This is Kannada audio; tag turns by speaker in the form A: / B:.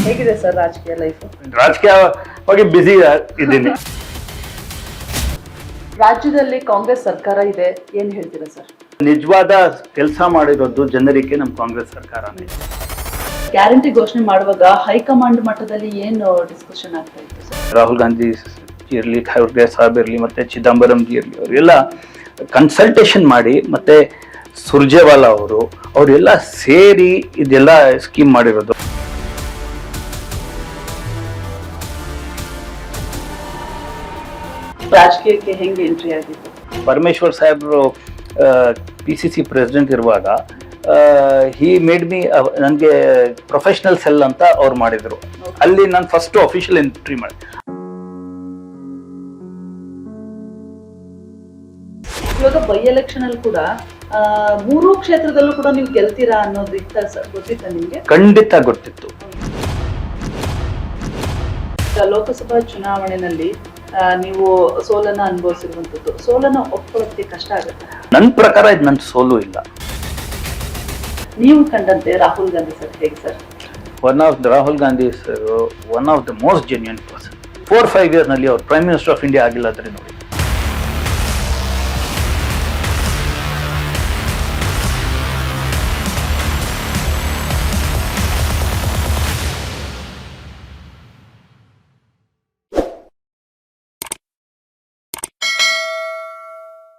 A: ಹೇಗಿದೆ ಸರ್ ರಾಜಕೀಯ ಲೈಫ್?
B: ರಾಜಕೀಯವಾಗಿ ಬ್ಯುಸಿ ಇದ್ದೀನಿ.
A: ರಾಜ್ಯದಲ್ಲಿ ಕಾಂಗ್ರೆಸ್ ಸರ್ಕಾರ ಇದೆ, ಏನ್ ಹೇಳ್ತೀರಾ ಸರ್?
B: ನಿಜವಾದ ಕೆಲಸ ಮಾಡಿರೋದು ಜನರಿಗೆ ನಮ್ಮ ಕಾಂಗ್ರೆಸ್ ಸರ್ಕಾರನೇ.
A: ಗ್ಯಾರಂಟಿ ಘೋಷಣೆ ಮಾಡುವಾಗ ಹೈಕಮಾಂಡ್ ಮಟ್ಟದಲ್ಲಿ ಏನು ಡಿಸ್ಕಷನ್ ಆಗ್ತಾ ಇತ್ತು ಸರ್?
B: ರಾಹುಲ್ ಗಾಂಧಿ ಇರಲಿ, ಖರ್ಗೆ ಸಾಹೇಬ್ ಇರಲಿ, ಮತ್ತೆ ಚಿದಂಬರಂ ಜಿ ಇರಲಿ, ಅವರೆಲ್ಲ ಕನ್ಸಲ್ಟೇಷನ್ ಮಾಡಿ, ಮತ್ತೆ ಸುರ್ಜೇವಾಲಾ ಅವರೆಲ್ಲ ಸೇರಿ ಇದೆಲ್ಲ ಸ್ಕೀಮ್ ಮಾಡಿರೋದು.
A: ರಾಜಕೀಯಕ್ಕೆ ಹೆಂಗೆ ಎಂಟ್ರಿ ಆಗಿತ್ತು?
B: ಪರಮೇಶ್ವರ್ ಸಾಹೇಬ್ರು PCC ಪ್ರೆಸಿಡೆಂಟ್ ಇರುವಾಗ ಹಿ ಮೇಡ್ ಮಿ, ನನಗೆ ಪ್ರೊಫೆಷನಲ್ ಸೆಲ್ ಅಂತ ಅವ್ರು ಮಾಡಿದ್ರು. ಅಲ್ಲಿ ನಾನು ಫಸ್ಟ್ ಅಫಿಷಿಯಲ್ ಎಂಟ್ರಿ ಮಾಡಿದೆ.
A: ಇವಾಗ ಬೈ ಎಲೆಕ್ಷನ್ ಅಲ್ಲಿ ಕೂಡ 3 ಕ್ಷೇತ್ರದಲ್ಲೂ ಕೂಡ ನೀವು ಗೆಲ್ತೀರಾ ಅನ್ನೋದು ಇತ್ತ ಸರ್? ಗೊತ್ತಿತ್ತ ನಿಮ್ಗೆ?
B: ಖಂಡಿತ ಗೊತ್ತಿತ್ತು.
A: ಲೋಕಸಭಾ ಚುನಾವಣೆಯಲ್ಲಿ ನೀವು ಸೋಲನ್ನ ಅನುಭವಿಸಿರುವಂತದ್ದು, ಸೋಲನ್ನ ಒಪ್ಕೊಳ್ಳೋದಕ್ಕೆ ಕಷ್ಟ ಆಗುತ್ತೆ?
B: ನನ್ನ ಪ್ರಕಾರ ಇದು ನನ್ನ ಸೋಲು ಇಲ್ಲ.
A: ನೀವು ಕಂಡಂತೆ ರಾಹುಲ್ ಗಾಂಧಿ ಸರ್ ಹೇಗೆ sir?
B: Rahul Gandhi sir one of the most genuine person. 4-5 years ನಲ್ಲಿ ಅವ್ರು ಪ್ರೈಮ್ ಮಿನಿಸ್ಟರ್ ಆಫ್ ಇಂಡಿಯಾ ಆಗಿಲ್ಲ ಅಂದ್ರೆ ನೋಡಿ.